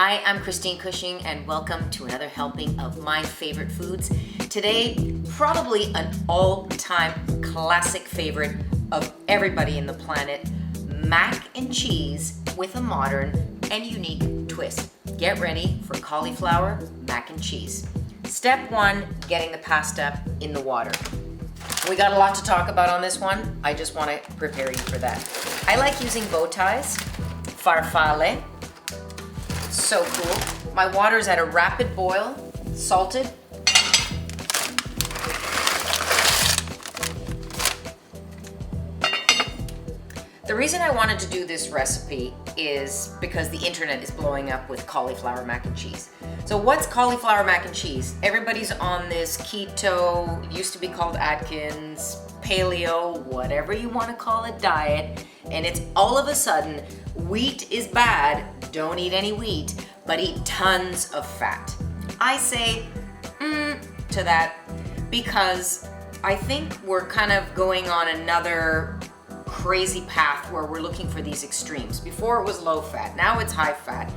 Hi, I'm Christine Cushing and welcome to another helping of my favorite foods. Today, probably an all-time classic favorite of everybody in the planet, mac and cheese with a modern and unique twist. Get ready for cauliflower mac and cheese. Step one, getting the pasta in the water. We got a lot to talk about on this one. I just want to prepare you for that. I like using bow ties, farfalle. So cool. My water's at a rapid boil, salted. The reason I wanted to do this recipe is because the internet is blowing up with cauliflower mac and cheese. So what's cauliflower mac and cheese? Everybody's on this keto, it used to be called Atkins, paleo, whatever you want to call it, diet, and it's all of a sudden, wheat is bad, don't eat any wheat, but eat tons of fat. I say to that because I think we're kind of going on another crazy path where we're looking for these extremes. Before it was low fat, now it's high fat.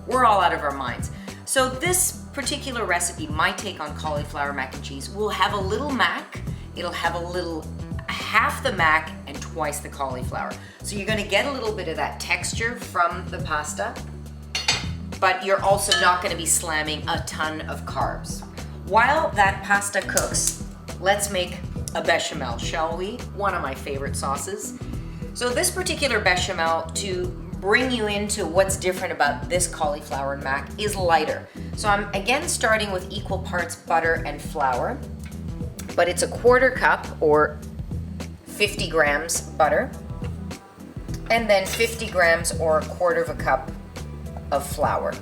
We're all out of our minds. So this particular recipe, my take on cauliflower mac and cheese, will have a little mac, it'll have half the mac and twice the cauliflower. So you're gonna get a little bit of that texture from the pasta, but you're also not gonna be slamming a ton of carbs. While that pasta cooks, let's make a bechamel, shall we? One of my favorite sauces. So this particular bechamel, to bring you into what's different about this cauliflower and mac, is lighter. So I'm again starting with equal parts butter and flour, but it's a 1/4 cup or 50 grams butter, and then 50 grams or 1/4 cup of flour.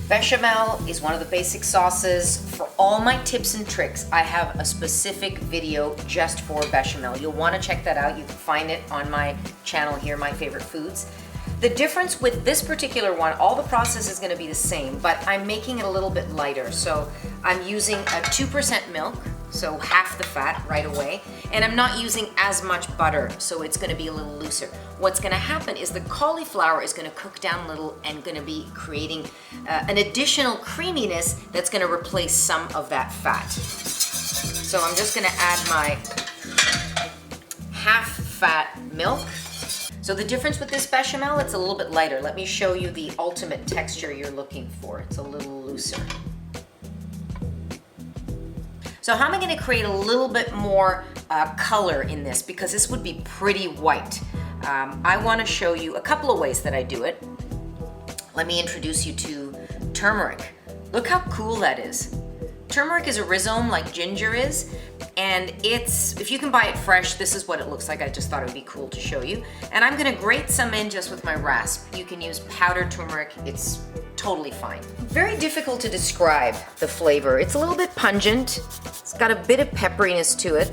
Bechamel is one of the basic sauces. For all my tips and tricks, I have a specific video just for bechamel. You'll want to check that out. You can find it on my channel here, My Favorite Foods. The difference with this particular one, all the process is going to be the same, but I'm making it a little bit lighter. So I'm using a 2% milk, so half the fat right away, and I'm not using as much butter, so it's going to be a little looser. What's going to happen is the cauliflower is going to cook down a little and going to be creating an additional creaminess that's going to replace some of that fat. So I'm just going to add my half fat milk. So the difference with this bechamel, it's a little bit lighter. Let me show you the ultimate texture you're looking for. It's a little looser. So how am I going to create a little bit more color in this, because this would be pretty white. I want to show you a couple of ways that I do it. Let me introduce you to turmeric. Look how cool that is. Turmeric is a rhizome like ginger is, and if you can buy it fresh, this is what it looks like. I just thought it would be cool to show you. And I'm gonna grate some in just with my rasp. You can use powdered turmeric, it's totally fine. Very difficult to describe the flavor. It's a little bit pungent, it's got a bit of pepperiness to it,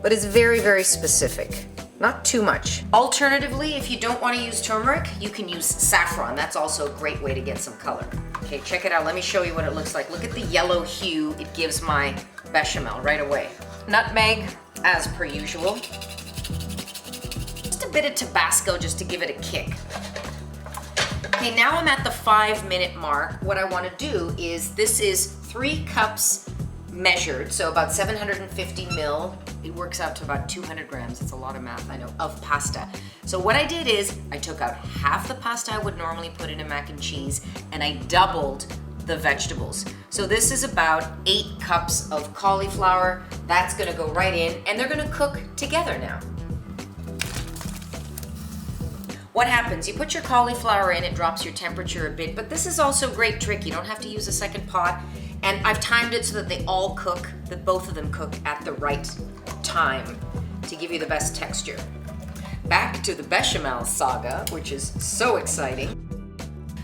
but it's very, very specific. Not too much. Alternatively, if you don't want to use turmeric, you can use saffron. That's also a great way to get some color. Okay, check it out. Let me show you what it looks like. Look at the yellow hue it gives my bechamel right away. Nutmeg, as per usual. Just a bit of Tabasco just to give it a kick. Okay, now I'm at the 5-minute mark. What I want to do is, this is 3 cups measured, so about 750 mil. It works out to about 200 grams. It's a lot of math, I know, of pasta. So what I did is I took out half the pasta I would normally put in a mac and cheese, and I doubled the vegetables. So this is about 8 cups of cauliflower. That's gonna go right in, and they're gonna cook together now. What happens? You put your cauliflower in, it drops your temperature a bit, but this is also a great trick. You don't have to use a second pot. And I've timed it so that they all cook, that both of them cook at the right time to give you the best texture. Back to the bechamel saga, which is so exciting.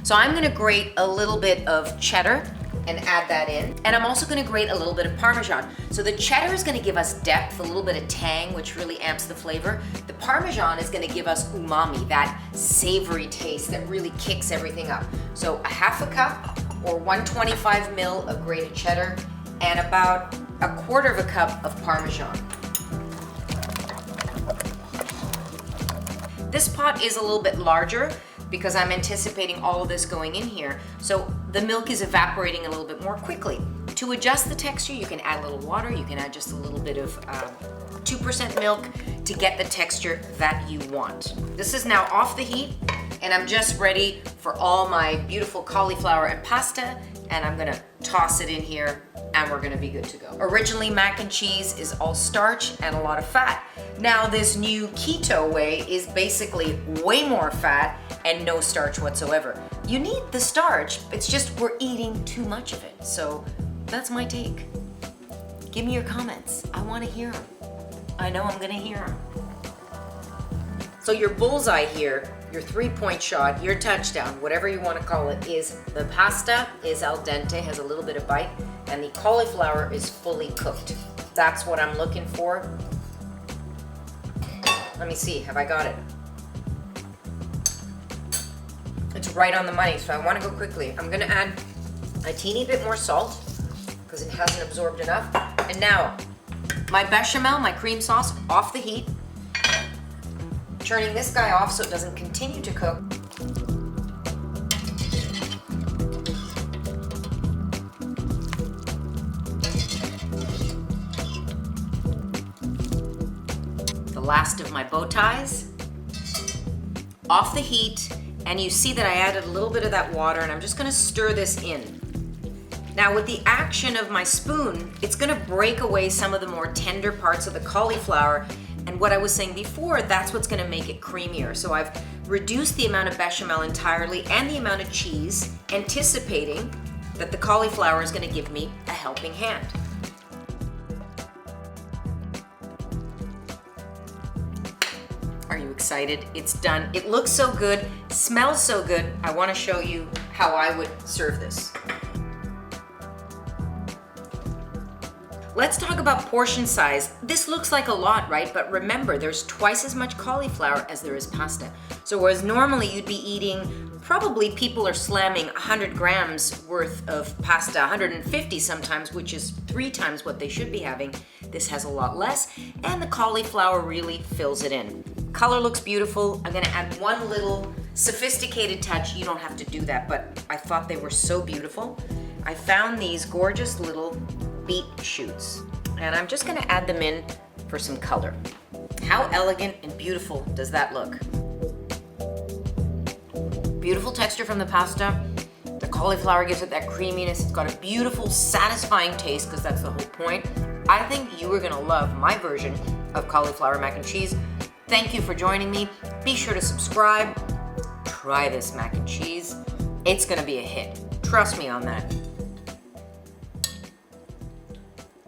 So I'm gonna grate a little bit of cheddar and add that in. And I'm also gonna grate a little bit of Parmesan. So the cheddar is gonna give us depth, a little bit of tang, which really amps the flavor. The Parmesan is gonna give us umami, that savory taste that really kicks everything up. So a half a cup or 125 mil of grated cheddar and about a 1/4 cup of Parmesan. This pot is a little bit larger. because I'm anticipating all of this going in here. So the milk is evaporating a little bit more quickly. To adjust the texture, you can add a little water, you can add just a little bit of 2% milk to get the texture that you want. This is now off the heat, and I'm just ready for all my beautiful cauliflower and pasta, and I'm gonna toss it in here, and we're gonna be good to go. Originally, mac and cheese is all starch and a lot of fat. Now this new keto way is basically way more fat and no starch whatsoever. You need the starch, it's just we're eating too much of it. So that's my take. Give me your comments. I wanna hear them. I know I'm gonna hear them. So your bullseye here, your 3-point shot, your touchdown, whatever you want to call it, is the pasta is al dente, has a little bit of bite, and the cauliflower is fully cooked. That's what I'm looking for. Let me see, have I got it? It's right on the money, so I want to go quickly. I'm going to add a teeny bit more salt because it hasn't absorbed enough. And now, my bechamel, my cream sauce, off the heat. Turning this guy off so it doesn't continue to cook. The last of my bow ties. Off the heat, and you see that I added a little bit of that water, and I'm just gonna stir this in. Now with the action of my spoon, it's gonna break away some of the more tender parts of the cauliflower. And what I was saying before, that's what's gonna make it creamier. So I've reduced the amount of bechamel entirely and the amount of cheese, anticipating that the cauliflower is gonna give me a helping hand. Are you excited? It's done. It looks so good, smells so good. I wanna show you how I would serve this. Let's talk about portion size. This looks like a lot, right? But remember, there's twice as much cauliflower as there is pasta. So whereas normally you'd be eating, probably people are slamming 100 grams worth of pasta, 150 sometimes, which is 3 times what they should be having. This has a lot less, and the cauliflower really fills it in. Color looks beautiful. I'm gonna add one little sophisticated touch. You don't have to do that, but I thought they were so beautiful. I found these gorgeous little beet shoots, and I'm just gonna add them in for some color. How elegant and beautiful does that look? Beautiful texture from the pasta. The cauliflower gives it that creaminess. It's got a beautiful, satisfying taste, because that's the whole point. I think you are gonna love my version of cauliflower mac and cheese. Thank you for joining me. Be sure to subscribe. Try this mac and cheese. It's gonna be a hit. Trust me on that.